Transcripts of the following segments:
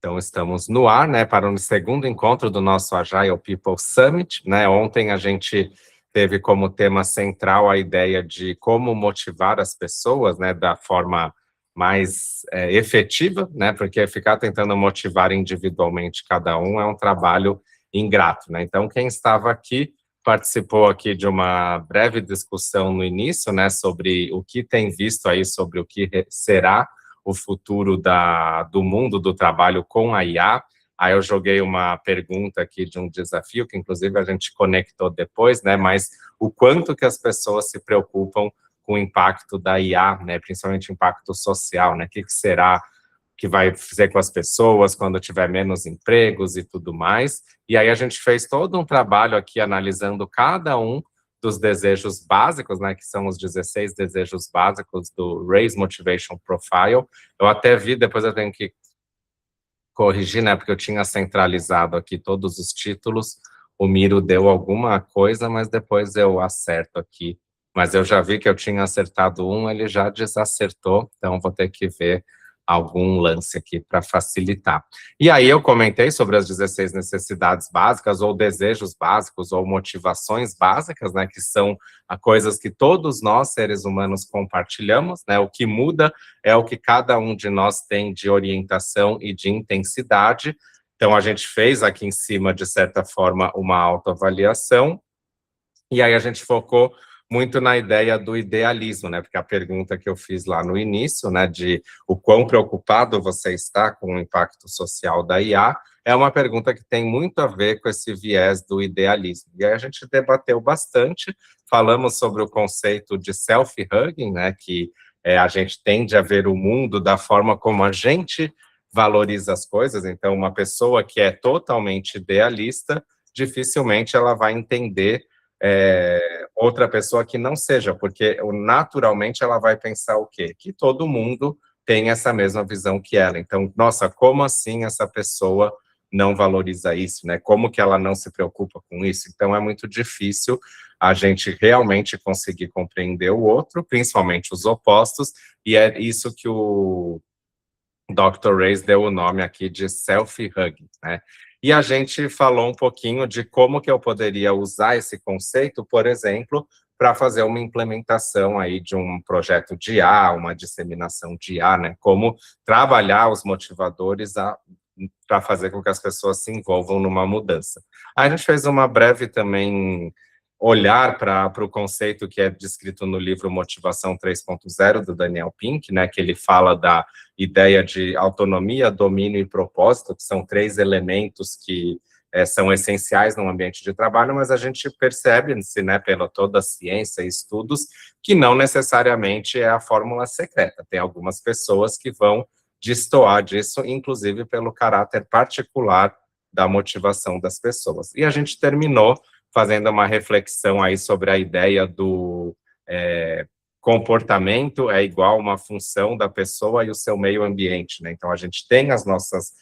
Então, estamos no ar, né, para o segundo encontro do nosso Agile People Summit, né? Ontem a gente teve como tema central a ideia de como motivar as pessoas, né, da forma mais efetiva, né, porque ficar tentando motivar individualmente cada um é um trabalho ingrato, né? Então, quem estava aqui participou aqui de uma breve discussão no início, né, sobre o que tem visto aí, sobre o que será o futuro do mundo do trabalho com a IA. Aí eu joguei uma pergunta aqui de um desafio, que inclusive a gente conectou depois, né, mas o quanto que as pessoas se preocupam com o impacto da IA, né, principalmente impacto social, né, o que será que vai fazer com as pessoas quando tiver menos empregos e tudo mais. E aí a gente fez todo um trabalho aqui analisando cada um dos desejos básicos, né, que são os 16 desejos básicos do Raise Motivation Profile. Eu até vi, depois eu tenho que corrigir, né, porque eu tinha centralizado aqui todos os títulos, o Miro deu alguma coisa, mas depois eu acerto aqui. Mas eu já vi que eu tinha acertado um, ele já desacertou, então vou ter que ver algum lance aqui para facilitar. E aí eu comentei sobre as 16 necessidades básicas, ou desejos básicos, ou motivações básicas, né, que são coisas que todos nós, seres humanos, compartilhamos, né, o que muda é o que cada um de nós tem de orientação e de intensidade. Então, a gente fez aqui em cima, de certa forma, uma autoavaliação, e aí a gente focou muito na ideia do idealismo, né? Porque a pergunta que eu fiz lá no início, né, de o quão preocupado você está com o impacto social da IA, é uma pergunta que tem muito a ver com esse viés do idealismo. E aí a gente debateu bastante, falamos sobre o conceito de self-hugging, né, que a gente tende a ver o mundo da forma como a gente valoriza as coisas. Então, uma pessoa que é totalmente idealista, dificilmente ela vai entender outra pessoa que não seja, porque naturalmente ela vai pensar o quê? Que todo mundo tem essa mesma visão que ela. Então, nossa, como assim essa pessoa não valoriza isso, né? Como que ela não se preocupa com isso? Então, é muito difícil a gente realmente conseguir compreender o outro, principalmente os opostos, e é isso que o Dr. Raise deu o nome aqui de self-hugging, né? E a gente falou um pouquinho de como que eu poderia usar esse conceito, por exemplo, para fazer uma implementação aí de um projeto de IA, uma disseminação de IA, né? Como trabalhar os motivadores para fazer com que as pessoas se envolvam numa mudança. Aí a gente fez uma breve também olhar para o conceito que é descrito no livro Motivação 3.0, do Daniel Pink, né, que ele fala da ideia de autonomia, domínio e propósito, que são 3 elementos que são essenciais no ambiente de trabalho, mas a gente percebe-se, né, pela toda a ciência e estudos, que não necessariamente é a fórmula secreta. Tem algumas pessoas que vão destoar disso, inclusive pelo caráter particular da motivação das pessoas. E a gente terminou fazendo uma reflexão aí sobre a ideia do comportamento é igual uma função da pessoa e o seu meio ambiente, né? Então, a gente tem as nossas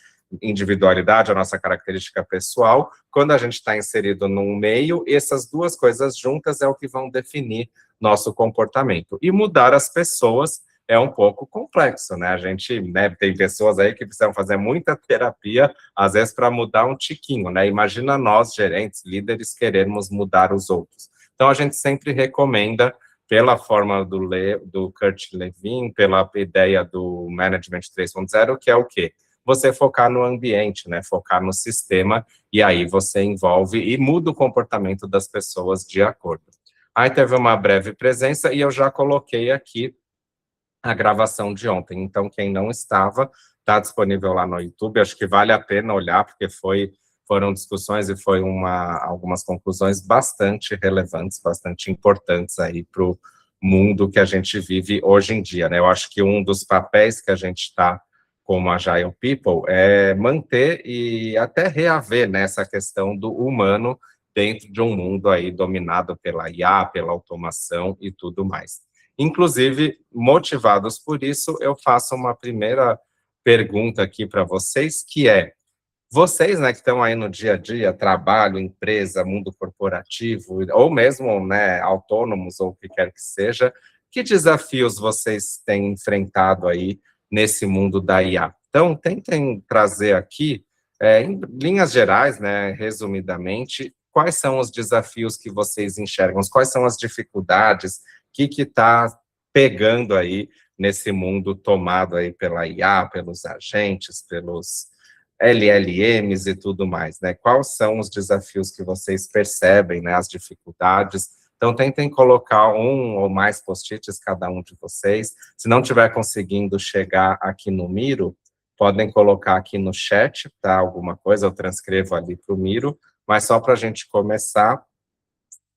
individualidade, a nossa característica pessoal, quando a gente está inserido num meio, essas duas coisas juntas é o que vão definir nosso comportamento. E mudar as pessoas é um pouco complexo, né? A gente, né, tem pessoas aí que precisam fazer muita terapia, às vezes para mudar um tiquinho, né? Imagina nós, gerentes, líderes, querermos mudar os outros. Então, a gente sempre recomenda, pela forma do Kurt Lewin, pela ideia do Management 3.0, que é o quê? Você focar no ambiente, né? Focar no sistema, e aí você envolve e muda o comportamento das pessoas de acordo. Aí teve uma breve presença, e eu já coloquei aqui a gravação de ontem. Então, quem não estava, está disponível lá no YouTube. Acho que vale a pena olhar, porque foram discussões e foi algumas conclusões bastante relevantes, bastante importantes aí para o mundo que a gente vive hoje em dia, né? Eu acho que um dos papéis que a gente está como Agile People é manter e até reaver nessa questão do humano dentro de um mundo aí dominado pela IA, pela automação e tudo mais. Inclusive, motivados por isso, eu faço uma primeira pergunta aqui para vocês, que é, vocês, né, que estão aí no dia a dia, trabalho, empresa, mundo corporativo, ou mesmo, né, autônomos, ou o que quer que seja, que desafios vocês têm enfrentado aí nesse mundo da IA? Então, tentem trazer aqui, em linhas gerais, né, resumidamente, quais são os desafios que vocês enxergam, quais são as dificuldades, o que está pegando aí nesse mundo tomado aí pela IA, pelos agentes, pelos LLMs e tudo mais, né? Quais são os desafios que vocês percebem, né, as dificuldades? Então, tentem colocar um ou mais post-its cada um de vocês. Se não estiver conseguindo chegar aqui no Miro, podem colocar aqui no chat, tá? Alguma coisa, eu transcrevo ali para o Miro, mas só para a gente começar,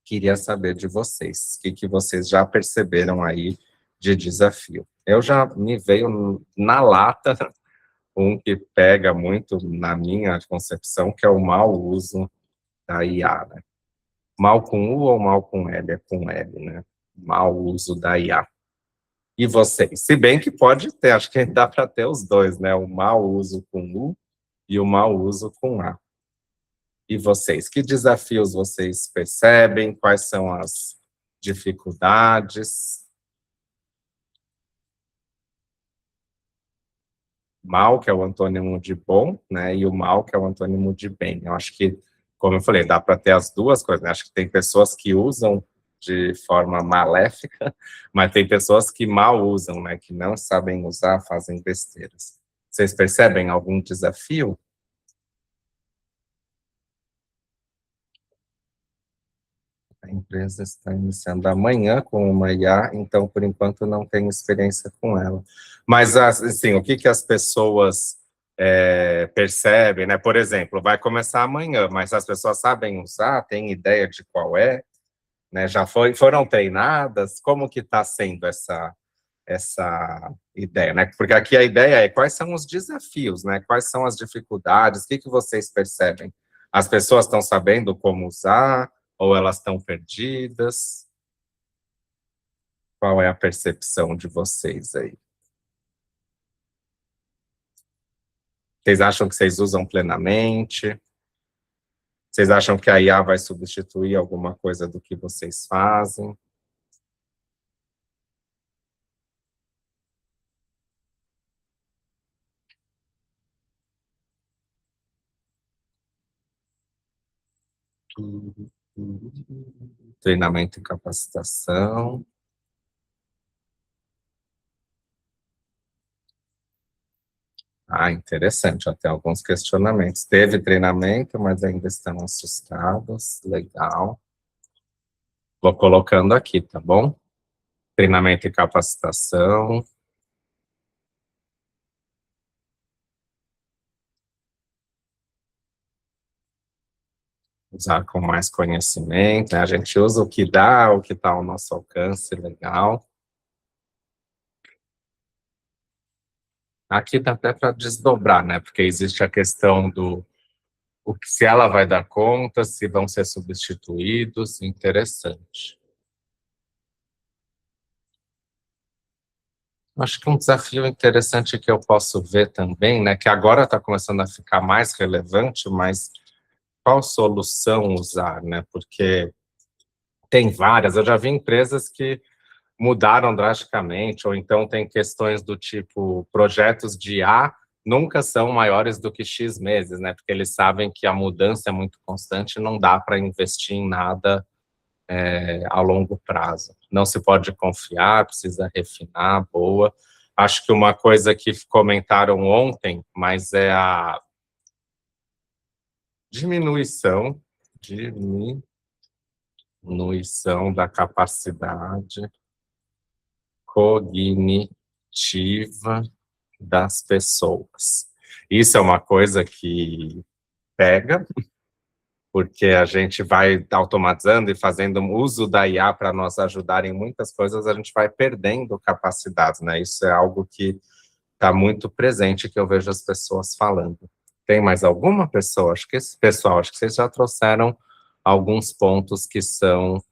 queria saber de vocês, o que vocês já perceberam aí de desafio. Eu já me veio na lata um que pega muito na minha concepção, que é o mau uso da IA, né? Mal com U ou mal com L? É com L, né? Mau uso da IA. E vocês? Se bem que pode ter, acho que dá para ter os dois, né? O mau uso com U e o mau uso com A. E vocês? Que desafios vocês percebem? Quais são as dificuldades? Mal, que é o antônimo de bom, né, e o mal, que é o antônimo de bem. Eu acho que, como eu falei, dá para ter as duas coisas, né? Acho que tem pessoas que usam de forma maléfica, mas tem pessoas que mal usam, né, que não sabem usar, fazem besteiras. Vocês percebem algum desafio? A empresa está iniciando amanhã com uma IA, então, por enquanto, não tenho experiência com ela. Mas, assim, o que as pessoas percebem, né? Por exemplo, vai começar amanhã, mas as pessoas sabem usar, têm ideia de qual é, né? Já foram treinadas? Como que está sendo essa ideia, né? Porque aqui a ideia é quais são os desafios, né? Quais são as dificuldades, o que vocês percebem? As pessoas estão sabendo como usar, ou elas estão perdidas? Qual é a percepção de vocês aí? Vocês acham que vocês usam plenamente? Vocês acham que a IA vai substituir alguma coisa do que vocês fazem? Treinamento e capacitação. Ah, interessante, até alguns questionamentos. Teve treinamento, mas ainda estão assustados. Legal. Vou colocando aqui, tá bom? Treinamento e capacitação. Usar com mais conhecimento, né? A gente usa o que dá, o que está ao nosso alcance, legal. Aqui dá até para desdobrar, né? Porque existe a questão do se ela vai dar conta, se vão ser substituídos, interessante. Acho que um desafio interessante que eu posso ver também, né, que agora está começando a ficar mais relevante, mas qual solução usar, né? Porque tem várias, eu já vi empresas que mudaram drasticamente, ou então tem questões do tipo, projetos de A nunca são maiores do que X meses, né? Porque eles sabem que a mudança é muito constante e não dá para investir em nada a longo prazo. Não se pode confiar, precisa refinar, boa. Acho que uma coisa que comentaram ontem, mas é a diminuição da capacidade cognitiva das pessoas. Isso é uma coisa que pega, porque a gente vai automatizando e fazendo uso da IA para nos ajudar em muitas coisas, a gente vai perdendo capacidades, né? Isso é algo que está muito presente, que eu vejo as pessoas falando. Tem mais alguma pessoa? Acho que vocês já trouxeram alguns pontos que são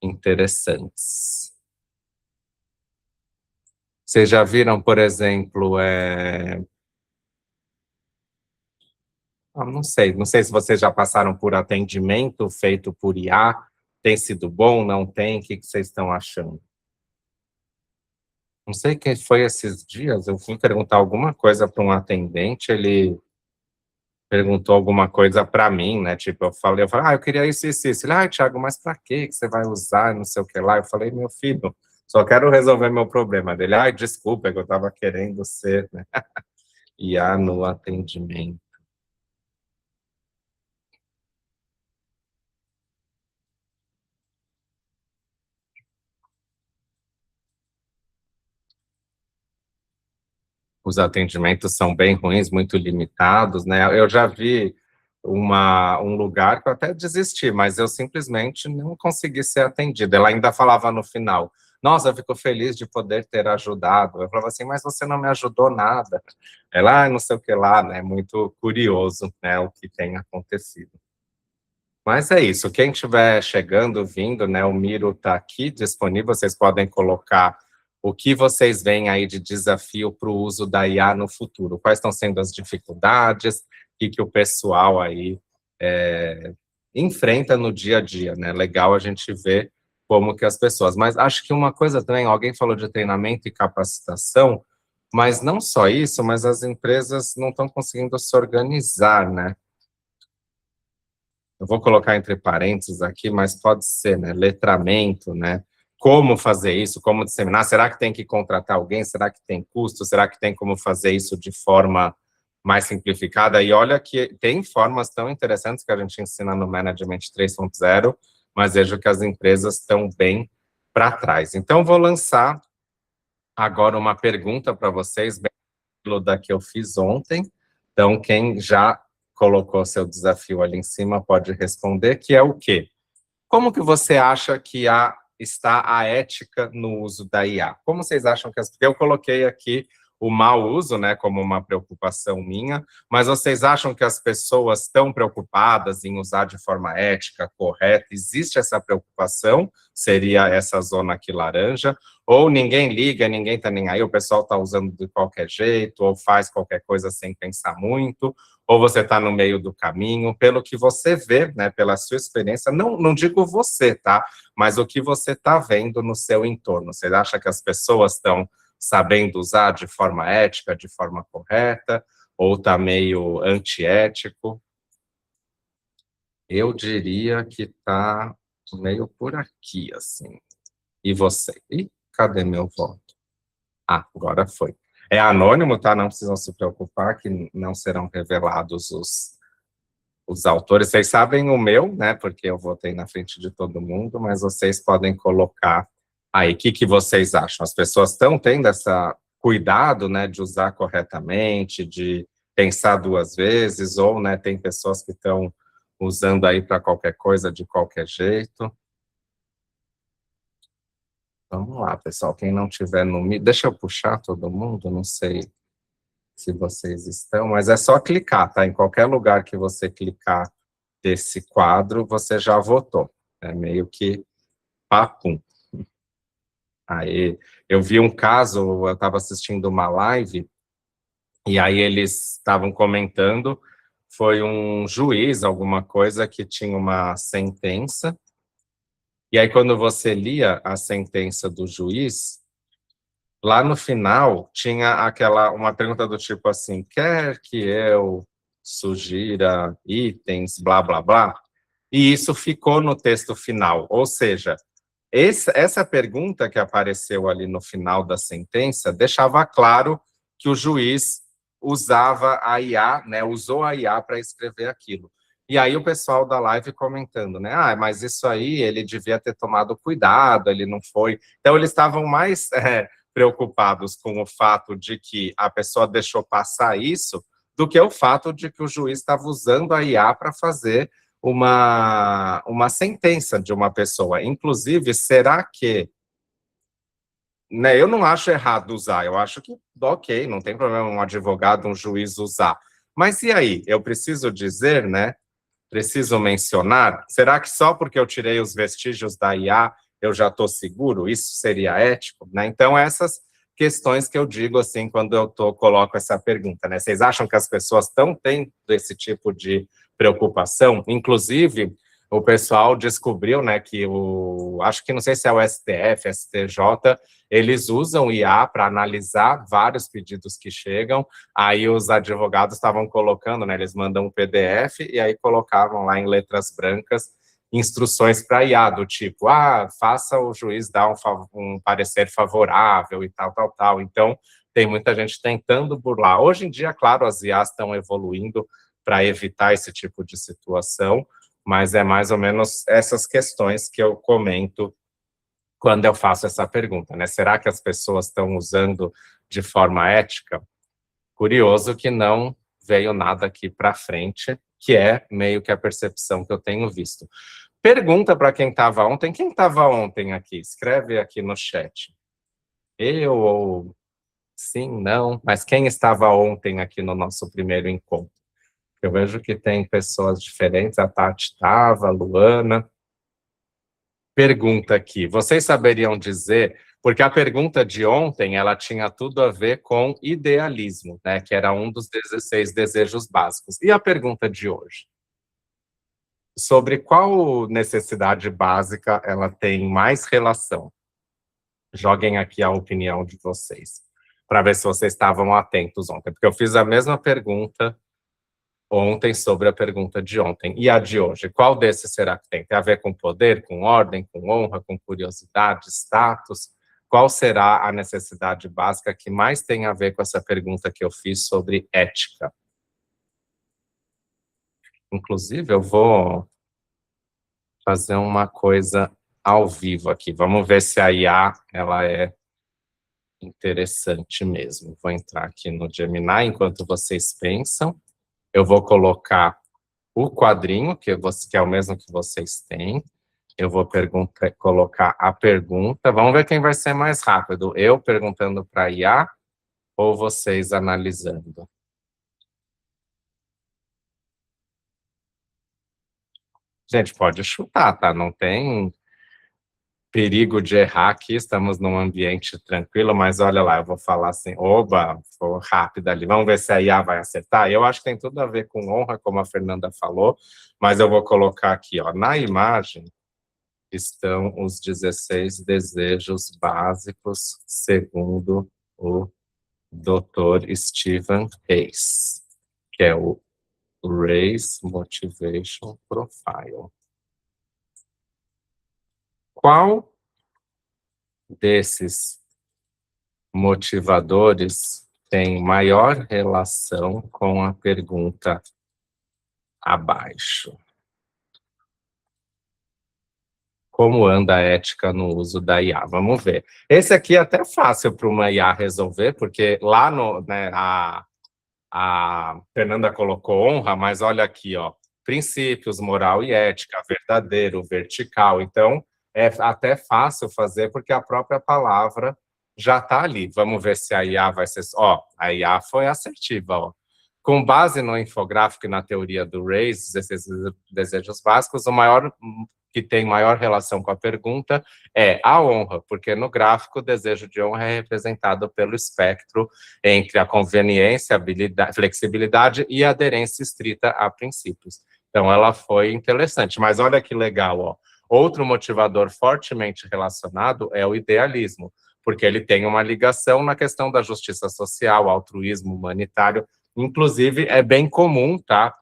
interessantes. Vocês já viram, por exemplo, não sei se vocês já passaram por atendimento feito por IA, tem sido bom, não tem? O que vocês estão achando? Não sei quem foi esses dias, eu fui perguntar alguma coisa para um atendente, ele perguntou alguma coisa para mim, né, tipo, eu falei: "Ah, eu queria isso, isso, isso". Ele: "Ai, Thiago, mas para que você vai usar, não sei o que lá". Eu falei: "Meu filho, só quero resolver meu problema". Dele: "Ai, desculpa, é que eu estava querendo ser, né, IA no atendimento". Os atendimentos são bem ruins, muito limitados, né. Eu já vi um lugar que eu até desisti, mas eu simplesmente não consegui ser atendida. Ela ainda falava no final: "Nossa, eu fico feliz de poder ter ajudado". Eu falava assim: "Mas você não me ajudou nada". Ela: "Ai, não sei o que lá", né, muito curioso, né, o que tem acontecido. Mas é isso, quem estiver chegando, vindo, né, o Miro está aqui disponível, vocês podem colocar o que vocês veem aí de desafio para o uso da IA no futuro. Quais estão sendo as dificuldades, que o pessoal aí enfrenta no dia a dia, né? Legal a gente ver como que as pessoas. Mas acho que uma coisa também, alguém falou de treinamento e capacitação, mas não só isso, mas as empresas não estão conseguindo se organizar, né? Eu vou colocar entre parênteses aqui, mas pode ser, né, letramento, né, como fazer isso, como disseminar, será que tem que contratar alguém, será que tem custo, será que tem como fazer isso de forma mais simplificada, e olha que tem formas tão interessantes que a gente ensina no Management 3.0, mas vejo que as empresas estão bem para trás. Então, vou lançar agora uma pergunta para vocês, bem da que eu fiz ontem. Então, quem já colocou seu desafio ali em cima pode responder, que é o quê? Como que você acha que está a ética no uso da IA? Como vocês acham que porque eu coloquei aqui o mau uso, né, como uma preocupação minha, mas vocês acham que as pessoas estão preocupadas em usar de forma ética, correta? Existe essa preocupação? Seria essa zona aqui laranja? Ou ninguém liga, ninguém está nem aí, o pessoal está usando de qualquer jeito, ou faz qualquer coisa sem pensar muito, ou você está no meio do caminho, pelo que você vê, né, pela sua experiência, não digo você, tá? Mas o que você está vendo no seu entorno. Você acha que as pessoas estão sabendo usar de forma ética, de forma correta, ou está meio antiético? Eu diria que está meio por aqui, assim. E você? Ih, cadê meu voto? Ah, agora foi. É anônimo, tá? Não precisam se preocupar que não serão revelados os autores. Vocês sabem o meu, né? Porque eu votei na frente de todo mundo, mas vocês podem colocar aí. O que vocês acham? As pessoas estão tendo esse cuidado, né, de usar corretamente, de pensar duas vezes, ou, né, tem pessoas que estão usando aí para qualquer coisa, de qualquer jeito. Vamos lá, pessoal. Quem não tiver no deixa eu puxar todo mundo, não sei se vocês estão, mas é só clicar, tá? Em qualquer lugar que você clicar desse quadro, você já votou. É meio que papum. Aí, eu vi um caso, eu estava assistindo uma live, e aí eles estavam comentando, foi um juiz, alguma coisa, que tinha uma sentença, e aí quando você lia a sentença do juiz, lá no final tinha uma pergunta do tipo assim, quer que eu sugira itens, blá, blá, blá? E isso ficou no texto final, ou seja, essa pergunta que apareceu ali no final da sentença deixava claro que o juiz usava a IA, né, usou a IA para escrever aquilo. E aí o pessoal da live comentando, né, mas isso aí ele devia ter tomado cuidado, ele não foi. Então eles estavam mais preocupados com o fato de que a pessoa deixou passar isso do que o fato de que o juiz estava usando a IA para fazer uma sentença de uma pessoa. Inclusive, será que, né, eu não acho errado usar, eu acho que, ok, não tem problema um advogado, um juiz usar. Mas e aí? Eu preciso dizer, né, preciso mencionar, será que só porque eu tirei os vestígios da IA eu já estou seguro? Isso seria ético? Né? Então, essas questões que eu digo assim quando eu coloco essa pergunta. Né? Vocês acham que as pessoas estão tendo esse tipo de preocupação? Inclusive, o pessoal descobriu, né, que acho que não sei se é o STF, STJ, eles usam IA para analisar vários pedidos que chegam, aí os advogados estavam colocando, né, eles mandam um PDF e aí colocavam lá em letras brancas instruções para IA, do tipo, faça o juiz dar um parecer favorável e tal, tal, tal. Então, tem muita gente tentando burlar. Hoje em dia, claro, as IAs estão evoluindo para evitar esse tipo de situação, mas é mais ou menos essas questões que eu comento quando eu faço essa pergunta, né? Será que as pessoas estão usando de forma ética? Curioso que não veio nada aqui para frente, que é meio que a percepção que eu tenho visto. Pergunta para quem estava ontem. Quem estava ontem aqui? Escreve aqui no chat. Eu ou sim, não, mas quem estava ontem aqui no nosso primeiro encontro? Eu vejo que tem pessoas diferentes, a Tati estava, a Luana. Pergunta aqui, vocês saberiam dizer, porque a pergunta de ontem, ela tinha tudo a ver com idealismo, né, que era um dos 16 desejos básicos. E a pergunta de hoje? Sobre qual necessidade básica ela tem mais relação? Joguem aqui a opinião de vocês, para ver se vocês estavam atentos ontem, porque eu fiz a mesma pergunta ontem sobre a pergunta de ontem. E a de hoje, qual desses será que tem? Tem a ver com poder, com ordem, com honra, com curiosidade, status? Qual será a necessidade básica que mais tem a ver com essa pergunta que eu fiz sobre ética? Inclusive, eu vou fazer uma coisa ao vivo aqui. Vamos ver se a IA ela é interessante mesmo. Vou entrar aqui no Gemini enquanto vocês pensam. Eu vou colocar o quadrinho, que é o mesmo que vocês têm. Eu vou colocar a pergunta. Vamos ver quem vai ser mais rápido. Eu perguntando para a IA ou vocês analisando? Gente, pode chutar, tá? Não tem perigo de errar aqui, estamos num ambiente tranquilo, mas olha lá, eu vou falar assim, oba, vou rápido ali, vamos ver se a IA vai acertar. Eu acho que tem tudo a ver com honra, como a Fernanda falou, mas eu vou colocar aqui, ó, na imagem estão os 16 desejos básicos, segundo o Dr. Stephen Hayes, que é o Race Motivation Profile. Qual desses motivadores tem maior relação com a pergunta abaixo? Como anda a ética no uso da IA? Vamos ver. Esse aqui é até fácil para uma IA resolver, porque lá né, a Fernanda colocou honra, mas olha aqui, ó, princípios, moral e ética, verdadeiro, vertical. Então, é até fácil fazer, porque a própria palavra já está ali. Vamos ver se a IA vai ser... Ó, a IA foi assertiva, ó. Com base no infográfico e na teoria do RAISE, esses desejos básicos, o maior que tem maior relação com a pergunta é a honra, porque no gráfico o desejo de honra é representado pelo espectro entre a conveniência, flexibilidade e aderência estrita a princípios. Então, ela foi interessante, mas olha que legal, ó. Outro motivador fortemente relacionado é o idealismo, porque ele tem uma ligação na questão da justiça social, altruísmo humanitário. Inclusive, é bem comum, tá?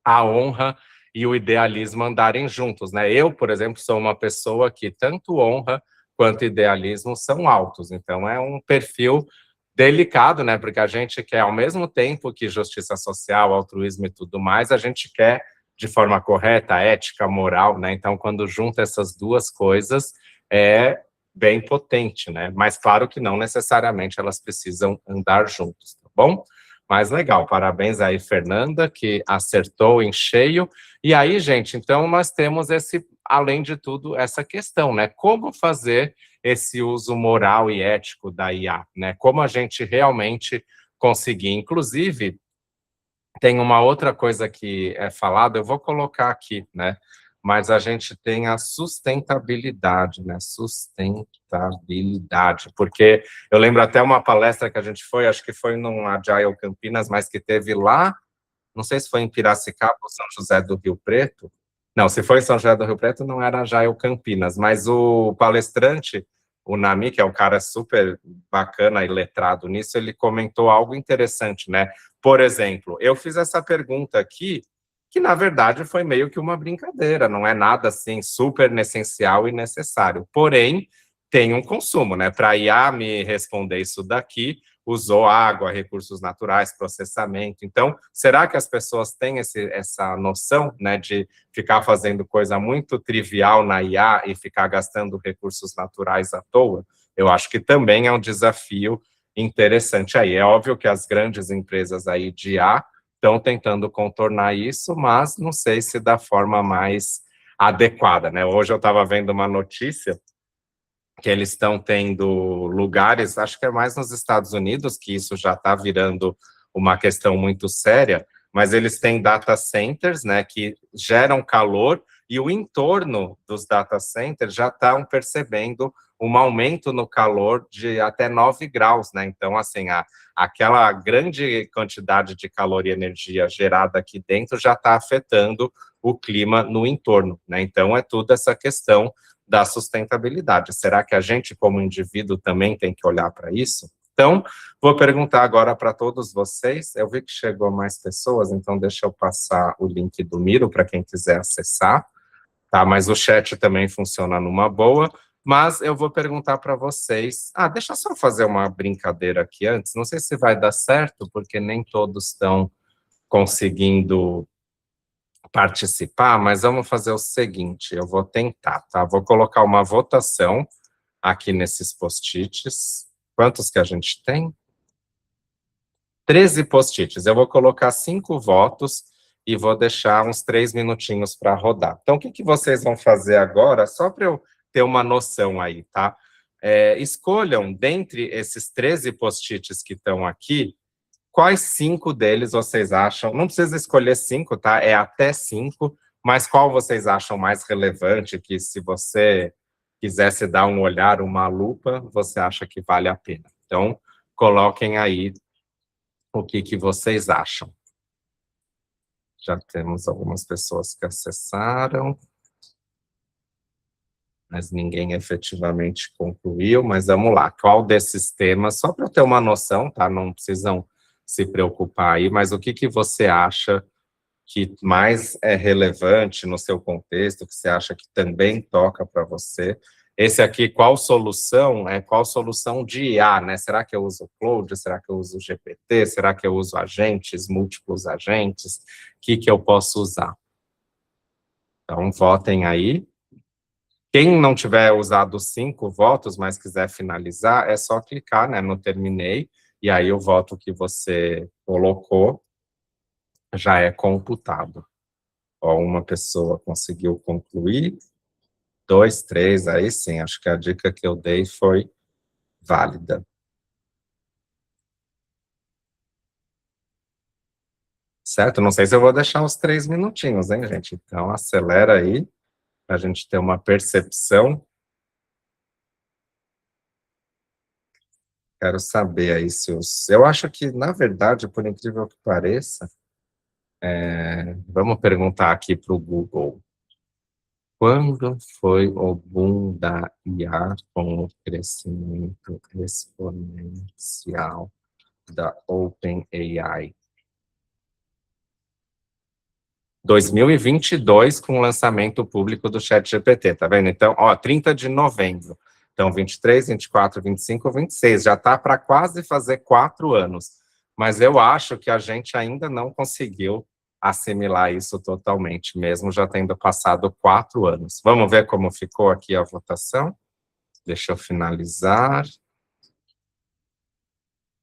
A honra e o idealismo andarem juntos, né? Eu, por exemplo, sou uma pessoa que tanto honra quanto idealismo são altos, então é um perfil delicado, né? Porque a gente quer, ao mesmo tempo que justiça social, altruísmo e tudo mais, a gente quer de forma correta, ética, moral, né? Então, quando junta essas duas coisas, é bem potente, né? Mas claro que não necessariamente elas precisam andar juntos, tá bom? Mas legal, parabéns aí, Fernanda, que acertou em cheio. E aí, gente, então nós temos além de tudo, essa questão, né? Como fazer esse uso moral e ético da IA, né? Como a gente realmente conseguir. Inclusive, tem uma outra coisa que é falada, eu vou colocar aqui, né? Mas a gente tem a sustentabilidade, né? Sustentabilidade, porque eu lembro até uma palestra que a gente foi, acho que foi num Agile Campinas, mas que teve lá, não sei se foi em Piracicaba ou São José do Rio Preto, Não, se foi em São José do Rio Preto, não era Jael Campinas, mas o palestrante, o Nami, que é um cara super bacana e letrado nisso, ele comentou algo interessante, né? Por exemplo, eu fiz essa pergunta aqui, que na verdade foi meio que uma brincadeira, não é nada assim super essencial e necessário. Porém, tem um consumo, né? Para a IA me responder isso daqui, usou água, recursos naturais, processamento. Então, será que as pessoas têm essa noção, né, de ficar fazendo coisa muito trivial na IA e ficar gastando recursos naturais à toa? Eu acho que também é um desafio interessante aí. É óbvio que as grandes empresas aí de IA estão tentando contornar isso, mas não sei se da forma mais adequada, né? Hoje eu estava vendo uma notícia que eles estão tendo lugares, acho que é mais nos Estados Unidos, que isso já está virando uma questão muito séria, mas eles têm data centers, né, que geram calor, e o entorno dos data centers já estão percebendo um aumento no calor de até 9 graus, né? Então, assim, aquela grande quantidade de calor e energia gerada aqui dentro já está afetando o clima no entorno, né? Então, é tudo essa questão da sustentabilidade. Será que a gente, como indivíduo, também tem que olhar para isso? Então, vou perguntar agora para todos vocês. Eu vi que chegou mais pessoas, então deixa eu passar o link do Miro para quem quiser acessar, tá? Mas o chat também funciona numa boa. Mas eu vou perguntar para vocês. Ah, deixa eu só fazer uma brincadeira aqui antes. Não sei se vai dar certo, porque nem todos estão conseguindo participar, mas vamos fazer o seguinte, eu vou tentar, tá? Vou colocar uma votação aqui nesses post-its. Quantos que a gente tem? 13 post-its. Eu vou colocar 5 votos e vou deixar uns 3 minutinhos para rodar. Então, o que vocês vão fazer agora, só para eu ter uma noção aí, tá? Escolham, dentre esses 13 post-its que estão aqui, quais 5 deles vocês acham? Não precisa escolher 5, tá? É até 5, mas qual vocês acham mais relevante, que se você quisesse dar um olhar, uma lupa, você acha que vale a pena? Então, coloquem aí o que vocês acham. Já temos algumas pessoas que acessaram, mas ninguém efetivamente concluiu, mas vamos lá. Qual desses temas, só para eu ter uma noção, tá? Não precisam se preocupar aí, mas o que você acha que mais é relevante no seu contexto, que você acha que também toca para você? Esse aqui, qual solução? Qual solução de IA, né? Será que eu uso Cloud? Será que eu uso GPT? Será que eu uso agentes, múltiplos agentes? O que eu posso usar? Então, votem aí. Quem não tiver usado 5 votos, mas quiser finalizar, é só clicar, né, no terminei, e aí o voto que você colocou já é computado. Ó, uma pessoa conseguiu concluir, 2, 3, aí sim, acho que a dica que eu dei foi válida. Certo? Não sei se eu vou deixar os 3 minutinhos, hein, gente? Então, acelera aí, para a gente ter uma percepção. Quero saber aí se os... Eu acho que, na verdade, por incrível que pareça, vamos perguntar aqui para o Google. Quando foi o boom da IA com o crescimento exponencial da OpenAI? 2022, com o lançamento público do ChatGPT, tá vendo? Então, ó, 30 de novembro. Então, 23, 24, 25, 26, já tá para quase fazer 4 anos. Mas eu acho que a gente ainda não conseguiu assimilar isso totalmente, mesmo já tendo passado 4 anos. Vamos ver como ficou aqui a votação? Deixa eu finalizar.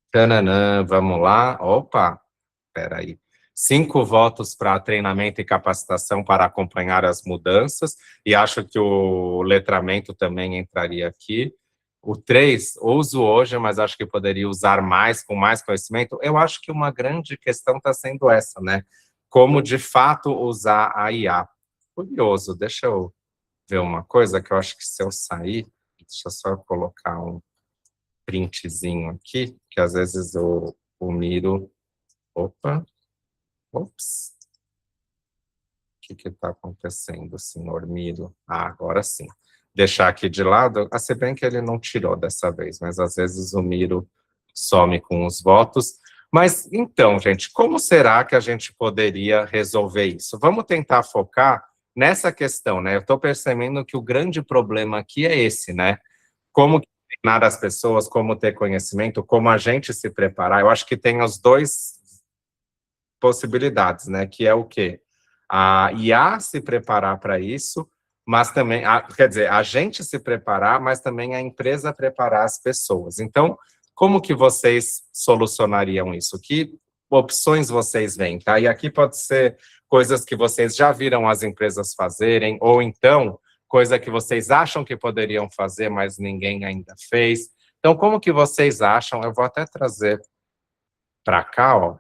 Tananã, vamos lá. Opa, espera aí. 5 votos para treinamento e capacitação para acompanhar as mudanças, e acho que o letramento também entraria aqui. O 3, uso hoje, mas acho que poderia usar mais, com mais conhecimento. Eu acho que uma grande questão está sendo essa, né? Como, de fato, usar a IA. Curioso, deixa eu ver uma coisa que eu acho que se eu sair, deixa eu só colocar um printzinho aqui, que às vezes o Miro... Opa, ops. que está acontecendo, senhor Miro? Ah, agora sim. Deixar aqui de lado, se bem que ele não tirou dessa vez, mas às vezes o Miro some com os votos. Mas então, gente, como será que a gente poderia resolver isso? Vamos tentar focar nessa questão, né? Eu estou percebendo que o grande problema aqui é esse, né? Como treinar as pessoas, como ter conhecimento, como a gente se preparar. Eu acho que tem as duas possibilidades, né? Que é o quê? A IA se preparar para isso, mas também, quer dizer, a gente se preparar, mas também a empresa preparar as pessoas. Então, como que vocês solucionariam isso? Que opções vocês veem, tá? E aqui pode ser coisas que vocês já viram as empresas fazerem, ou então, coisa que vocês acham que poderiam fazer, mas ninguém ainda fez. Então, como que vocês acham? Eu vou até trazer para cá, ó.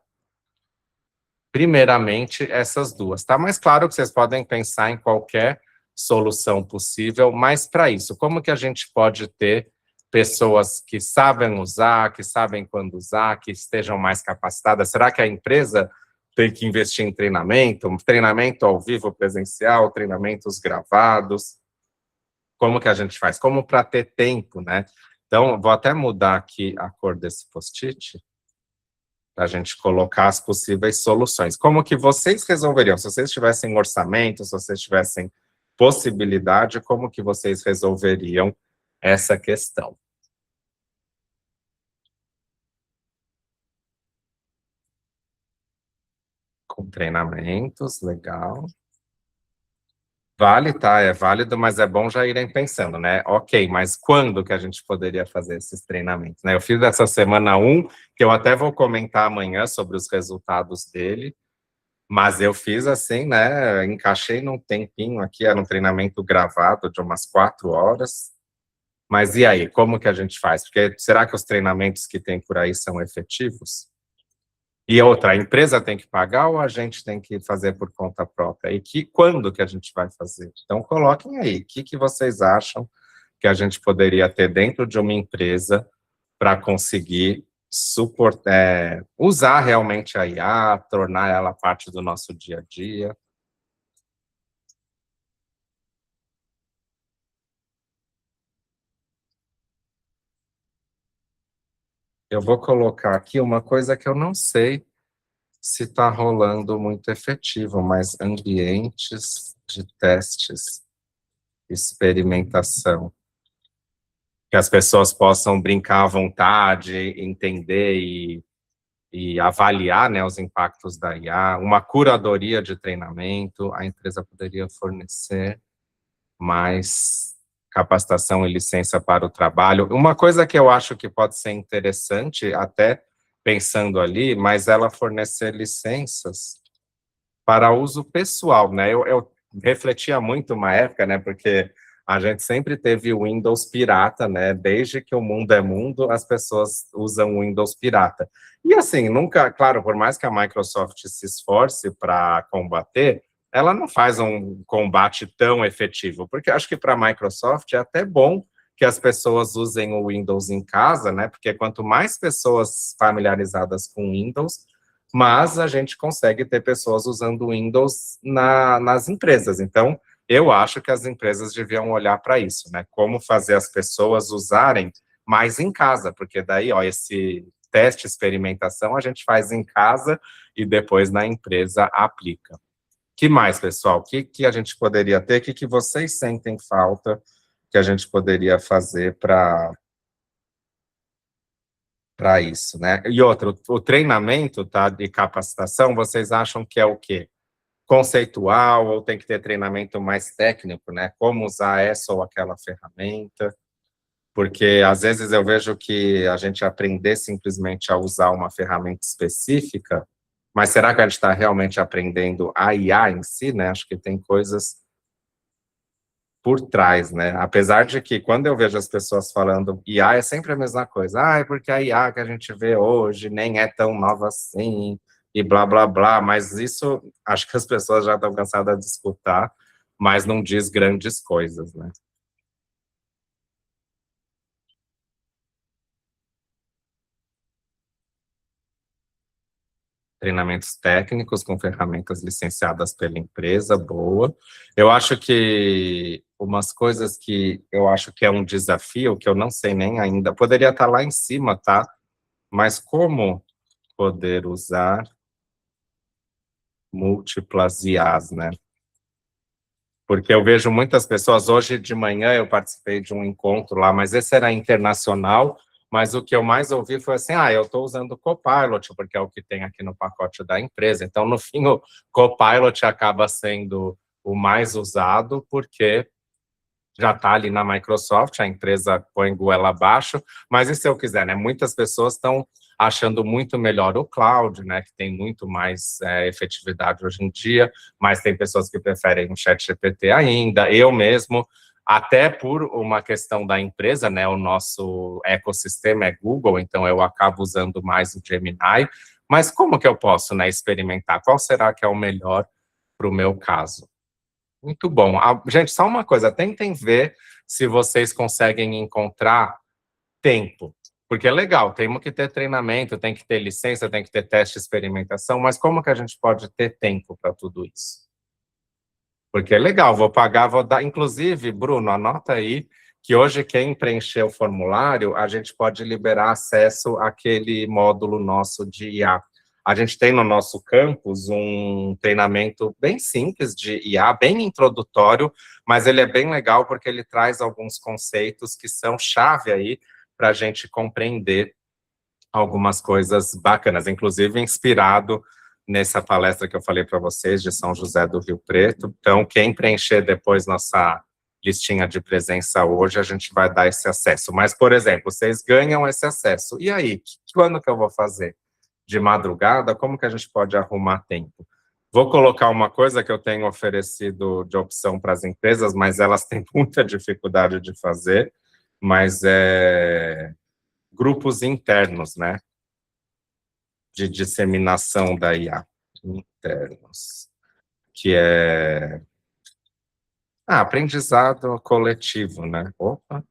Primeiramente, essas duas, tá? Mas claro que vocês podem pensar em qualquer solução possível, mas para isso, como que a gente pode ter pessoas que sabem usar, que sabem quando usar, que estejam mais capacitadas? Será que a empresa tem que investir em treinamento? Treinamento ao vivo presencial, treinamentos gravados? Como que a gente faz? Como para ter tempo, né? Então, vou até mudar aqui a cor desse post-it, para a gente colocar as possíveis soluções. Como que vocês resolveriam? Se vocês tivessem orçamento, se vocês tivessem possibilidade, como que vocês resolveriam essa questão? Com treinamentos, legal. Vale, tá, é válido, mas é bom já irem pensando, né? Ok, mas quando que a gente poderia fazer esses treinamentos, né? Eu fiz essa semana um, que eu até vou comentar amanhã sobre os resultados dele, mas eu fiz assim, né? Encaixei num tempinho aqui, era um treinamento gravado de umas 4 horas. Mas e aí, como que a gente faz? Porque será que os treinamentos que tem por aí são efetivos? E outra, a empresa tem que pagar ou a gente tem que fazer por conta própria? E quando que a gente vai fazer? Então coloquem aí, o que vocês acham que a gente poderia ter dentro de uma empresa para conseguir suportar, usar realmente a IA, tornar ela parte do nosso dia a dia? Eu vou colocar aqui uma coisa que eu não sei se está rolando muito efetivo, mas ambientes de testes, experimentação, que as pessoas possam brincar à vontade, entender e avaliar, né, os impactos da IA, uma curadoria de treinamento, a empresa poderia fornecer mais capacitação e licença para o trabalho. Uma coisa que eu acho que pode ser interessante, até pensando ali, mas ela fornecer licenças para uso pessoal, né? Eu refletia muito uma época, né? Porque a gente sempre teve o Windows pirata, né? Desde que o mundo é mundo, as pessoas usam o Windows pirata. E assim, nunca, claro, por mais que a Microsoft se esforce para combater, ela não faz um combate tão efetivo, porque acho que para a Microsoft é até bom que as pessoas usem o Windows em casa, né? Porque quanto mais pessoas familiarizadas com Windows, mas a gente consegue ter pessoas usando Windows nas empresas. Então, eu acho que as empresas deviam olhar para isso, né? Como fazer as pessoas usarem mais em casa, porque daí, ó, esse teste, experimentação, a gente faz em casa e depois na empresa aplica. Que mais, pessoal? O que a gente poderia ter? O que vocês sentem falta que a gente poderia fazer para isso, né? E outra, o treinamento, tá, de capacitação, vocês acham que é o quê? Conceitual ou tem que ter treinamento mais técnico, né? Como usar essa ou aquela ferramenta? Porque às vezes eu vejo que a gente aprender simplesmente a usar uma ferramenta específica, mas será que a gente está realmente aprendendo a IA em si, né? Acho que tem coisas por trás, né? Apesar de que quando eu vejo as pessoas falando IA é sempre a mesma coisa. Ah, é porque a IA que a gente vê hoje nem é tão nova assim e blá blá blá, mas isso acho que as pessoas já estão cansadas de escutar, mas não diz grandes coisas, né? treinamentos técnicos com ferramentas licenciadas pela empresa, boa. Eu acho que umas coisas que eu acho que é um desafio, que eu não sei nem ainda, poderia estar lá em cima, tá? Mas como poder usar múltiplas IAs, né? Porque eu vejo muitas pessoas, hoje de manhã eu participei de um encontro lá, mas esse era internacional, mas o que eu mais ouvi foi assim, eu estou usando o Copilot, porque é o que tem aqui no pacote da empresa. Então, no fim, o Copilot acaba sendo o mais usado, porque já está ali na Microsoft, a empresa põe goela abaixo, mas e se eu quiser, né? Muitas pessoas estão achando muito melhor o cloud, né? Que tem muito mais efetividade hoje em dia, mas tem pessoas que preferem o ChatGPT ainda. Eu mesmo, até por uma questão da empresa, né? O nosso ecossistema é Google, então eu acabo usando mais o Gemini. Mas como que eu posso, né, experimentar? Qual será que é o melhor para o meu caso? Muito bom. Gente, só uma coisa, tentem ver se vocês conseguem encontrar tempo, porque é legal, temos que ter treinamento, tem que ter licença, tem que ter teste de experimentação, mas como que a gente pode ter tempo para tudo isso? Porque é legal, vou pagar, vou dar. Inclusive, Bruno, anota aí que hoje quem preencher o formulário, a gente pode liberar acesso àquele módulo nosso de IA. A gente tem no nosso campus um treinamento bem simples de IA, bem introdutório, mas ele é bem legal porque ele traz alguns conceitos que são chave aí para a gente compreender algumas coisas bacanas, inclusive inspirado nessa palestra que eu falei para vocês de São José do Rio Preto. Então, quem preencher depois nossa listinha de presença hoje, a gente vai dar esse acesso. Mas, por exemplo, vocês ganham esse acesso. E aí, quando que eu vou fazer? De madrugada? Como que a gente pode arrumar tempo? Vou colocar uma coisa que eu tenho oferecido de opção para as empresas, mas elas têm muita dificuldade de fazer, mas grupos internos, né? De disseminação da IA internos, que é aprendizado coletivo, né? Opa,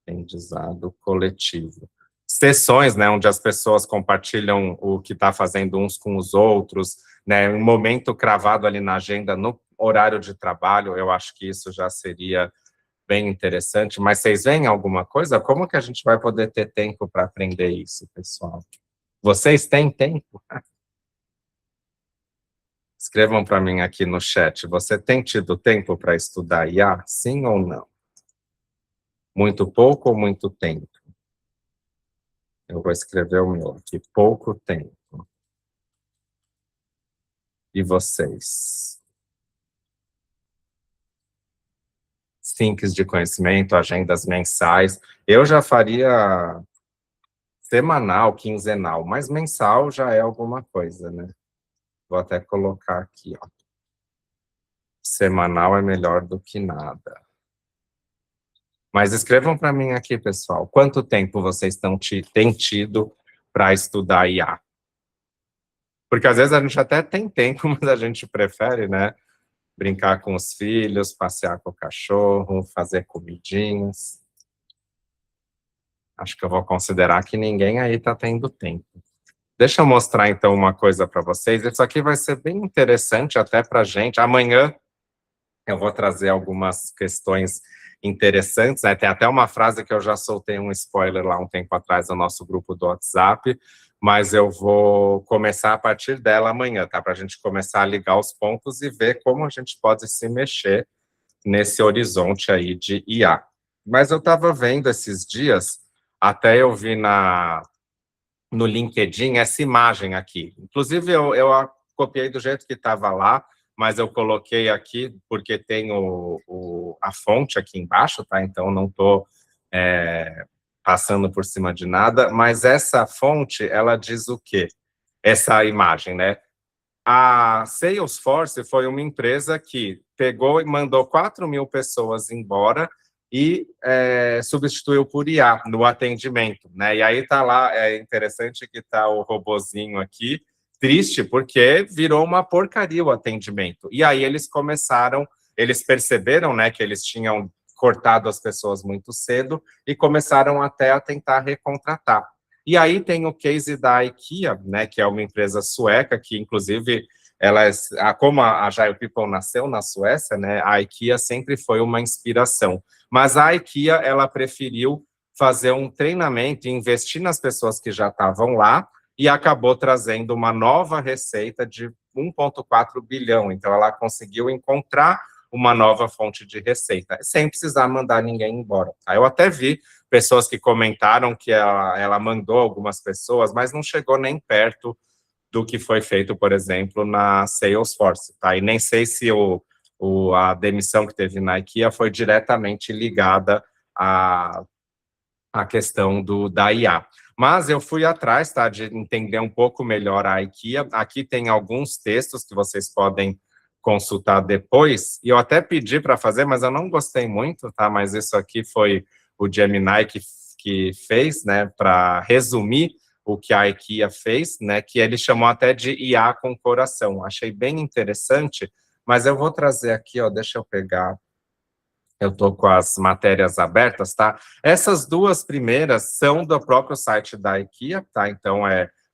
aprendizado coletivo. Sessões, né, onde as pessoas compartilham o que está fazendo uns com os outros, né? Um momento cravado ali na agenda no horário de trabalho, eu acho que isso já seria bem interessante. Mas vocês veem alguma coisa? Como que a gente vai poder ter tempo para aprender isso, pessoal? Vocês têm tempo? Escrevam para mim aqui no chat, você tem tido tempo para estudar IA? Sim ou não? Muito pouco ou muito tempo? Eu vou escrever o meu aqui, pouco tempo. E vocês? Sinks de conhecimento, agendas mensais. Eu já faria semanal, quinzenal, mas mensal já é alguma coisa, né? Vou até colocar aqui, ó. Semanal é melhor do que nada. Mas escrevam para mim aqui, pessoal, quanto tempo vocês têm tido para estudar IA? Porque às vezes a gente até tem tempo, mas a gente prefere, né, brincar com os filhos, passear com o cachorro, fazer comidinhas. Acho que eu vou considerar que ninguém aí está tendo tempo. Deixa eu mostrar, então, uma coisa para vocês. Isso aqui vai ser bem interessante até para a gente. Amanhã eu vou trazer algumas questões interessantes, né? Tem até uma frase que eu já soltei um spoiler lá um tempo atrás no nosso grupo do WhatsApp, mas eu vou começar a partir dela amanhã, tá? Para a gente começar a ligar os pontos e ver como a gente pode se mexer nesse horizonte aí de IA. Mas eu estava vendo esses dias, até eu vi no LinkedIn essa imagem aqui. Inclusive, eu a copiei do jeito que estava lá, mas eu coloquei aqui porque tem a fonte aqui embaixo, tá? Então, não estou passando por cima de nada, mas essa fonte, ela diz o quê? Essa imagem, né? A Salesforce foi uma empresa que pegou e mandou 4.000 pessoas embora e substituiu por IA no atendimento, né? E aí tá lá, é interessante que tá o robozinho aqui, triste porque virou uma porcaria o atendimento. E aí eles perceberam, né, que eles tinham cortado as pessoas muito cedo e começaram até a tentar recontratar. E aí tem o case da IKEA, né, que é uma empresa sueca, que inclusive, como a Agile People nasceu na Suécia, né, a IKEA sempre foi uma inspiração. Mas a IKEA, ela preferiu fazer um treinamento e investir nas pessoas que já estavam lá, e acabou trazendo uma nova receita de 1,4 bilhão. Então, ela conseguiu encontrar uma nova fonte de receita, sem precisar mandar ninguém embora. Aí eu até vi pessoas que comentaram que ela mandou algumas pessoas, mas não chegou nem perto do que foi feito, por exemplo, na Salesforce, tá? E nem sei se a demissão que teve na IKEA foi diretamente ligada à questão da IA. Mas eu fui atrás, tá, de entender um pouco melhor a IKEA. Aqui tem alguns textos que vocês podem consultar depois, e eu até pedi para fazer, mas eu não gostei muito, tá? Mas isso aqui foi o Gemini que fez, né, para resumir o que a IKEA fez, né, que ele chamou até de IA com coração. Achei bem interessante, mas eu vou trazer aqui, ó, deixa eu pegar. Eu estou com as matérias abertas, tá? Essas duas primeiras são do próprio site da IKEA, tá? Então,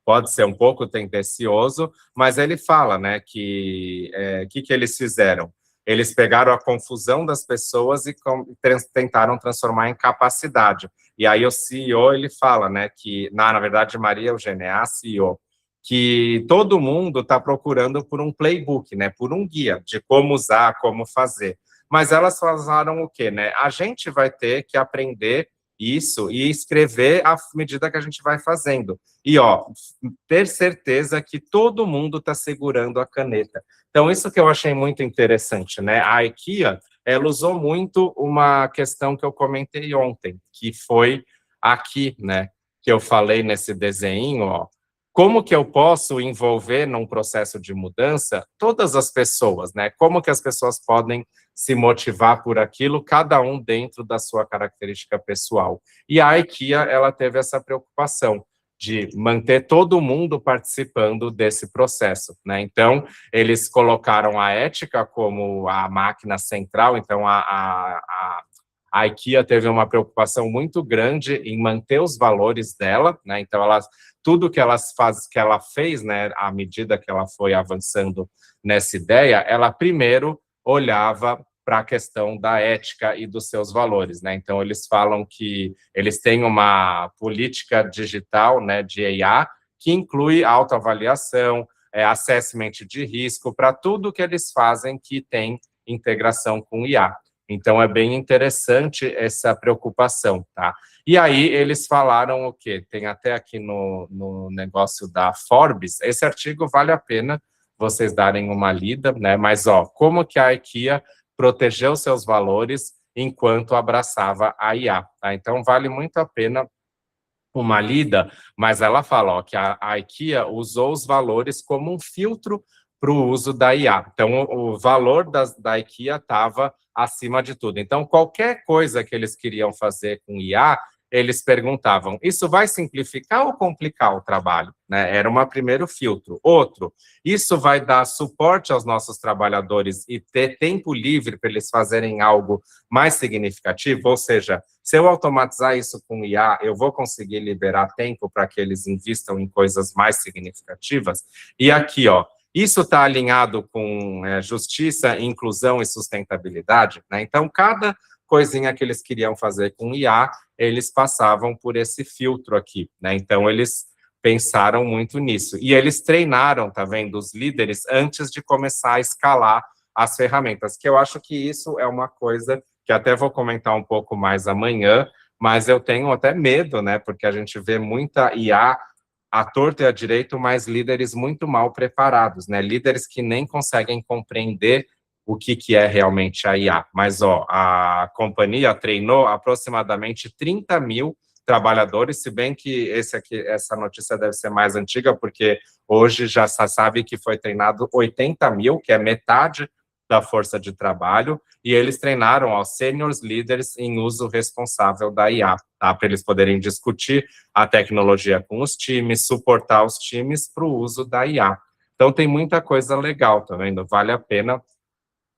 pode ser um pouco tendencioso, mas ele fala, né, que que eles fizeram? Eles pegaram a confusão das pessoas e tentaram transformar em capacidade. E aí o CEO, ele fala, né, que, na verdade, Maria Eugênia, é a CEO, que todo mundo está procurando por um playbook, né, por um guia de como usar, como fazer. Mas elas falaram o quê, né? A gente vai ter que aprender isso e escrever à medida que a gente vai fazendo. E, ó, ter certeza que todo mundo está segurando a caneta. Então, isso que eu achei muito interessante, né? A IKEA, ela usou muito uma questão que eu comentei ontem, que foi aqui, né? Que eu falei nesse desenho, ó. Como que eu posso envolver num processo de mudança todas as pessoas, né? Como que as pessoas podem se motivar por aquilo, cada um dentro da sua característica pessoal. E a IKEA, ela teve essa preocupação de manter todo mundo participando desse processo, né? Então, eles colocaram a ética como a máquina central, então a IKEA teve uma preocupação muito grande em manter os valores dela, né? Então, tudo que ela fez, né, à medida que ela foi avançando nessa ideia, ela primeiro olhava para a questão da ética e dos seus valores, né? Então, eles falam que eles têm uma política digital, né, de IA, que inclui autoavaliação, assessment de risco, para tudo que eles fazem que tem integração com IA. Então, é bem interessante essa preocupação, tá? E aí, eles falaram o quê? Tem até aqui no negócio da Forbes, esse artigo vale a pena vocês darem uma lida, né? Mas, ó, como que a IKEA protegeu seus valores enquanto abraçava a IA, tá? Então, vale muito a pena uma lida, mas ela fala, ó, que a IKEA usou os valores como um filtro para o uso da IA. Então, o valor da IKEA estava acima de tudo. Então, qualquer coisa que eles queriam fazer com IA, eles perguntavam, isso vai simplificar ou complicar o trabalho? Né? Era um primeiro filtro. Outro, isso vai dar suporte aos nossos trabalhadores e ter tempo livre para eles fazerem algo mais significativo? Ou seja, se eu automatizar isso com IA, eu vou conseguir liberar tempo para que eles invistam em coisas mais significativas? E aqui, ó, isso está alinhado com justiça, inclusão e sustentabilidade, né? Então, cada coisinha que eles queriam fazer com IA, eles passavam por esse filtro aqui, né? Então, eles pensaram muito nisso. E eles treinaram, tá vendo, os líderes antes de começar a escalar as ferramentas, que eu acho que isso é uma coisa que até vou comentar um pouco mais amanhã, mas eu tenho até medo, né? Porque a gente vê muita IA à torta e à direito, mas líderes muito mal preparados, né? Líderes que nem conseguem compreender o que é realmente a IA. Mas, ó, a companhia treinou aproximadamente 30 mil trabalhadores, se bem que essa notícia deve ser mais antiga, porque hoje já se sabe que foi treinado 80 mil, que é metade da força de trabalho, e eles treinaram aos seniors leaders em uso responsável da IA, tá? Para eles poderem discutir a tecnologia com os times, suportar os times para o uso da IA. Então, tem muita coisa legal, tá vendo? Vale a pena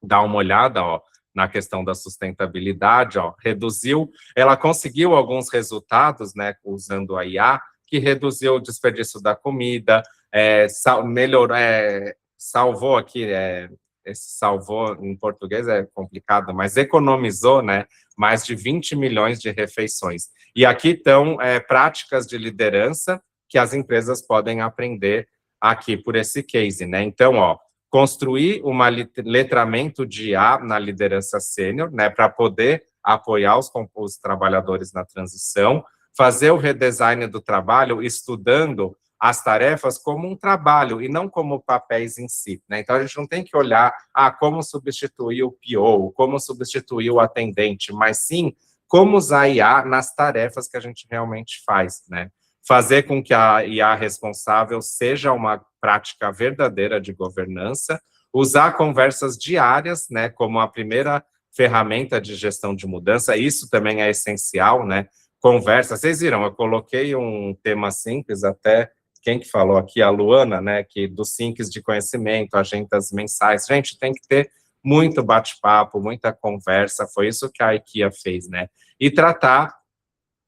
dar uma olhada, ó, na questão da sustentabilidade, ó, ela conseguiu alguns resultados, né, usando a IA, que reduziu o desperdício da comida, salvou aqui, esse salvou em português é complicado, mas economizou, né, mais de 20 milhões de refeições. E aqui estão práticas de liderança que as empresas podem aprender aqui por esse case, né? Então, ó, construir um letramento de IA na liderança sênior, né, para poder apoiar os trabalhadores na transição, fazer o redesign do trabalho estudando as tarefas como um trabalho e não como papéis em si, né? Então, a gente não tem que olhar como substituir o PO, como substituir o atendente, mas sim como usar a IA nas tarefas que a gente realmente faz, né? Fazer com que a IA responsável seja uma prática verdadeira de governança, usar conversas diárias, né, como a primeira ferramenta de gestão de mudança, isso também é essencial, né? Conversa, vocês viram, eu coloquei um tema simples, até quem que falou aqui, a Luana, né, que dos sinks de conhecimento, agendas mensais, gente, tem que ter muito bate-papo, muita conversa, foi isso que a IKEA fez, né? E tratar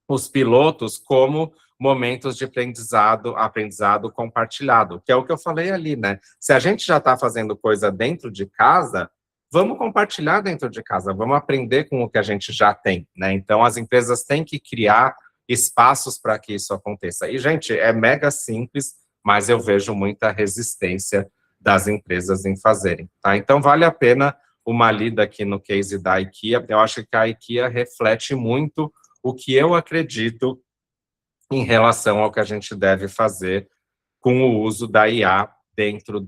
os pilotos como momentos de aprendizado compartilhado, que é o que eu falei ali, né? Se a gente já está fazendo coisa dentro de casa, vamos compartilhar dentro de casa, vamos aprender com o que a gente já tem, né? Então, as empresas têm que criar espaços para que isso aconteça. E, gente, é mega simples, mas eu vejo muita resistência das empresas em fazerem, tá? Então, vale a pena uma lida aqui no case da IKEA. Eu acho que a IKEA reflete muito o que eu acredito em relação ao que a gente deve fazer com o uso da IA dentro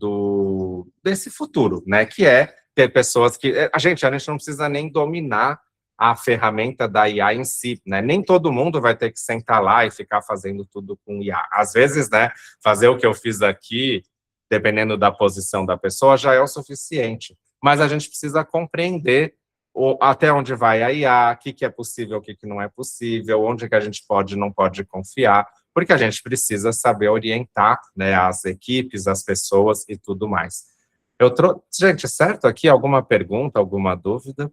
desse futuro, né? Que é ter pessoas que... A gente não precisa nem dominar a ferramenta da IA em si, né? Nem todo mundo vai ter que sentar lá e ficar fazendo tudo com IA. Às vezes, né, fazer o que eu fiz aqui, dependendo da posição da pessoa, já é o suficiente. Mas a gente precisa compreender até onde vai a IA, o que é possível, o que não é possível, onde que a gente pode e não pode confiar, porque a gente precisa saber orientar, né, as equipes, as pessoas e tudo mais. Gente, certo aqui? Alguma pergunta, alguma dúvida?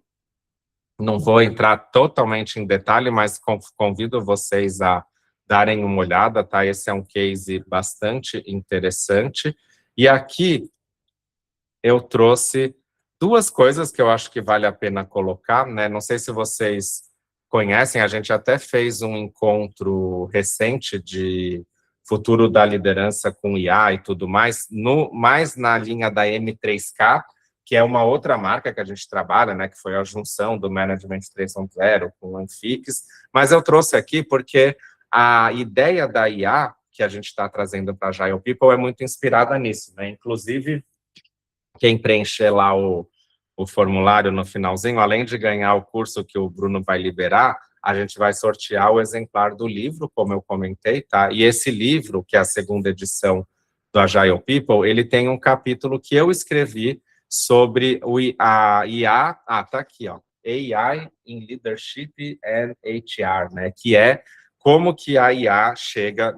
Não vou entrar totalmente em detalhe, mas convido vocês a darem uma olhada, tá? Esse é um case bastante interessante. E aqui eu trouxe duas coisas que eu acho que vale a pena colocar, né? Não sei se vocês conhecem, a gente até fez um encontro recente de futuro da liderança com IA e tudo mais, mais na linha da M3K, que é uma outra marca que a gente trabalha, né? Que foi a junção do Management 3.0 com o Anfix, mas eu trouxe aqui porque a ideia da IA que a gente está trazendo para a Agile People é muito inspirada nisso, né? Inclusive, quem preencher lá o formulário no finalzinho, além de ganhar o curso que o Bruno vai liberar, a gente vai sortear o exemplar do livro, como eu comentei, tá? E esse livro, que é a segunda edição do Agile People, ele tem um capítulo que eu escrevi sobre a IA, tá aqui, ó, AI in Leadership and HR, né? Que é como que a IA chega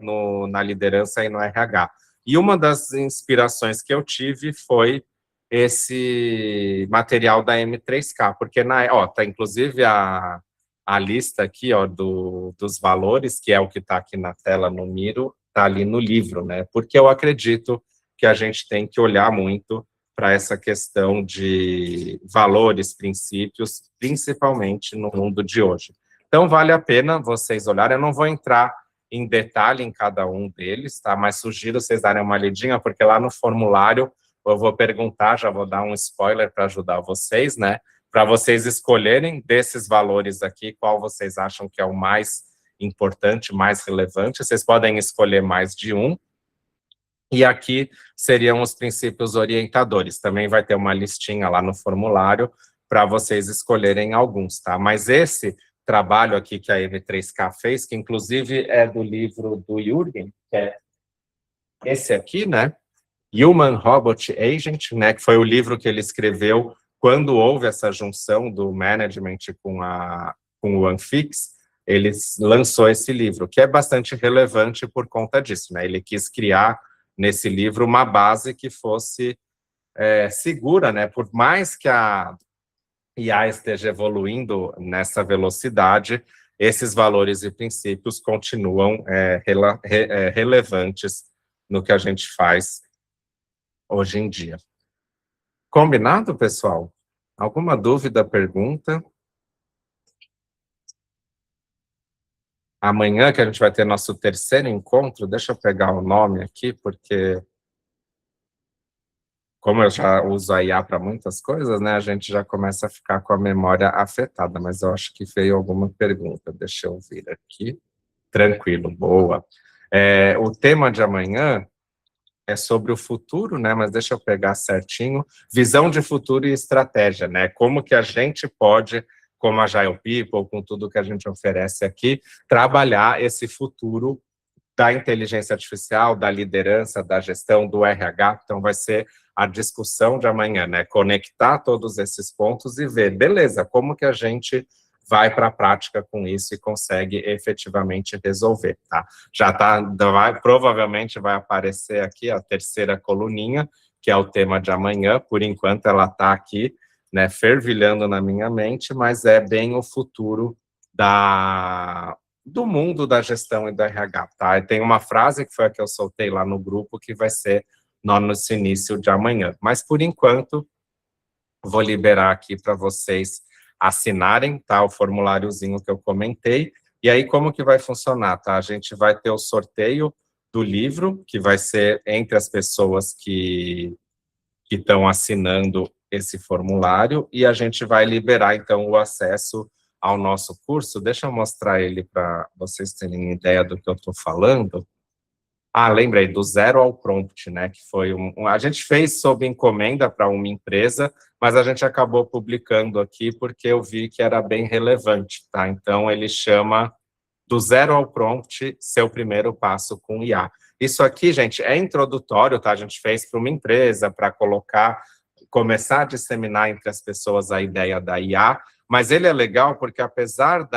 na liderança e no RH. E uma das inspirações que eu tive foi esse material da M3K, porque tá inclusive a lista aqui, ó, dos valores, que é o que está aqui na tela no Miro, está ali no livro, né? Porque eu acredito que a gente tem que olhar muito para essa questão de valores, princípios, principalmente no mundo de hoje. Então, vale a pena vocês olharem. Eu não vou entrar em detalhe em cada um deles, tá? Mas sugiro vocês darem uma lidinha, porque lá no formulário eu vou perguntar, já vou dar um spoiler para ajudar vocês, né? Para vocês escolherem desses valores aqui, qual vocês acham que é o mais importante, mais relevante. Vocês podem escolher mais de um. E aqui seriam os princípios orientadores. Também vai ter uma listinha lá no formulário para vocês escolherem alguns, tá? Mas esse trabalho aqui que a M3K fez, que inclusive é do livro do Jürgen, que é esse aqui, né? Human Robot Agent, né, que foi o livro que ele escreveu quando houve essa junção do management com o Anfix, ele lançou esse livro, que é bastante relevante por conta disso, né? Ele quis criar nesse livro uma base que fosse segura, né? Por mais que a IA esteja evoluindo nessa velocidade, esses valores e princípios continuam relevantes no que a gente faz hoje em dia. Combinado, pessoal? Alguma dúvida, pergunta? Amanhã, que a gente vai ter nosso terceiro encontro, deixa eu pegar o nome aqui, porque como eu já uso a IA para muitas coisas, né, a gente já começa a ficar com a memória afetada, mas eu acho que veio alguma pergunta, deixa eu vir aqui. Tranquilo, boa. O tema de amanhã é sobre o futuro, né, mas deixa eu pegar certinho, visão de futuro e estratégia, né, como que a gente pode, como a Agile People, com tudo que a gente oferece aqui, trabalhar esse futuro da inteligência artificial, da liderança, da gestão, do RH. Então vai ser a discussão de amanhã, né, conectar todos esses pontos e ver, beleza, como que a gente vai para a prática com isso e consegue efetivamente resolver, tá? Já tá, provavelmente vai aparecer aqui a terceira coluninha, que é o tema de amanhã, por enquanto ela está aqui, né, fervilhando na minha mente, mas é bem o futuro do mundo da gestão e do RH, tá? E tem uma frase que foi a que eu soltei lá no grupo, que vai ser no nosso início de amanhã, mas por enquanto, vou liberar aqui para vocês assinarem, tá, o formuláriozinho que eu comentei, e aí como que vai funcionar, tá? A gente vai ter o sorteio do livro, que vai ser entre as pessoas que estão assinando esse formulário, e a gente vai liberar, então, o acesso ao nosso curso. Deixa eu mostrar ele para vocês terem ideia do que eu estou falando. Lembrei, do zero ao prompt, né, que foi a gente fez sob encomenda para uma empresa, mas a gente acabou publicando aqui porque eu vi que era bem relevante, tá? Então, ele chama do zero ao prompt, seu primeiro passo com IA. Isso aqui, gente, é introdutório, tá? A gente fez para uma empresa, para começar a disseminar entre as pessoas a ideia da IA, mas ele é legal porque, apesar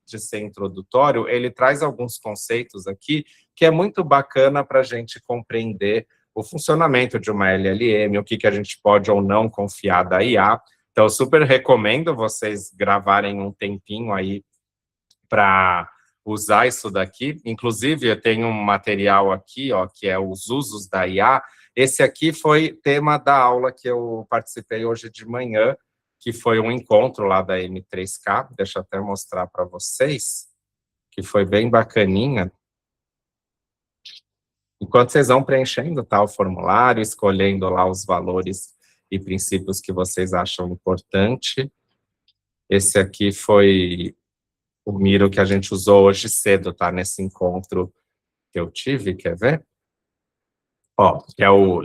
de ser introdutório, ele traz alguns conceitos aqui que é muito bacana para a gente compreender o funcionamento de uma LLM, o que a gente pode ou não confiar da IA. Então, eu super recomendo vocês gravarem um tempinho aí para usar isso daqui. Inclusive, eu tenho um material aqui, ó, que é os usos da IA. Esse aqui foi tema da aula que eu participei hoje de manhã, que foi um encontro lá da M3K. Deixa eu até mostrar para vocês, que foi bem bacaninha. Enquanto vocês vão preenchendo, tá, o formulário, escolhendo lá os valores e princípios que vocês acham importante. Esse aqui foi o Miro que a gente usou hoje cedo, tá, nesse encontro que eu tive, quer ver? Ó, que é o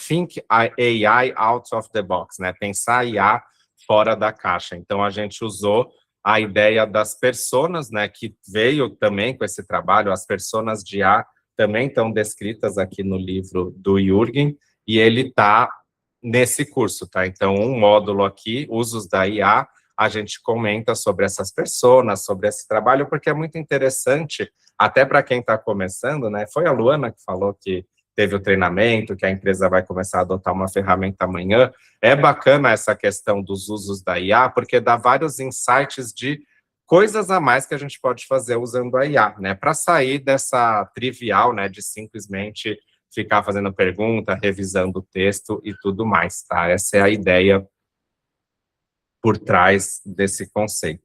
Think AI Out of the Box, né, pensar IA fora da caixa. Então, a gente usou a ideia das personas, né, que veio também com esse trabalho, as personas de IA também estão descritas aqui no livro do Jürgen, e ele está nesse curso, tá? Então, um módulo aqui, usos da IA, a gente comenta sobre essas personas, sobre esse trabalho, porque é muito interessante, até para quem está começando, né? Foi a Luana que falou que teve o treinamento, que a empresa vai começar a adotar uma ferramenta amanhã. É bacana essa questão dos usos da IA, porque dá vários insights de coisas a mais que a gente pode fazer usando a IA, né? Para sair dessa trivial, né, de simplesmente ficar fazendo pergunta, revisando o texto e tudo mais, tá? Essa é a ideia por trás desse conceito.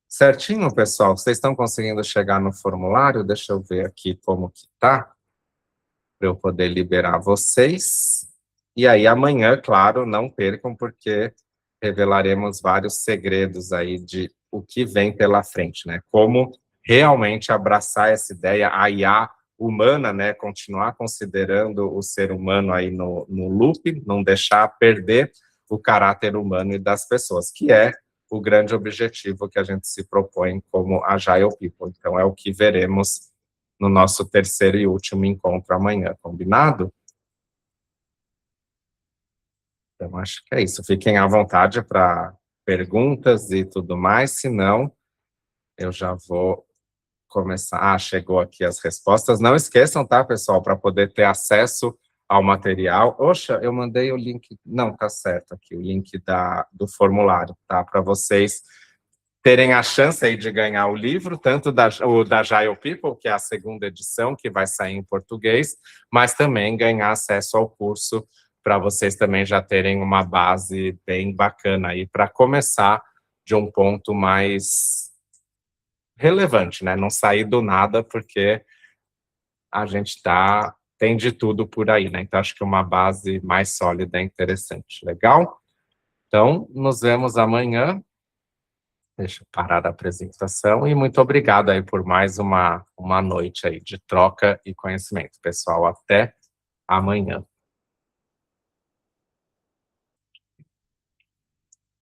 Certinho, pessoal? Vocês estão conseguindo chegar no formulário? Deixa eu ver aqui como que tá, para eu poder liberar vocês. E aí, amanhã, claro, não percam, porque revelaremos vários segredos aí de o que vem pela frente, né? Como realmente abraçar essa ideia, a IA humana, né? Continuar considerando o ser humano aí no loop, não deixar perder o caráter humano e das pessoas, que é o grande objetivo que a gente se propõe como Agile People. Então, é o que veremos no nosso terceiro e último encontro amanhã, combinado? Então, acho que é isso. Fiquem à vontade para perguntas e tudo mais, senão eu já vou começar. Chegou aqui as respostas. Não esqueçam, tá, pessoal, para poder ter acesso ao material. Oxa, eu mandei o link. Não, tá certo aqui, o link do formulário, tá, para vocês terem a chance aí de ganhar o livro, tanto o da Agile People, que é a segunda edição, que vai sair em português, mas também ganhar acesso ao curso, para vocês também já terem uma base bem bacana aí, para começar de um ponto mais relevante, né? Não sair do nada, porque a gente tem de tudo por aí, né? Então, acho que uma base mais sólida é interessante. Legal? Então, nos vemos amanhã. Deixa eu parar a apresentação e muito obrigado aí por mais uma noite aí de troca e conhecimento. Pessoal, até amanhã.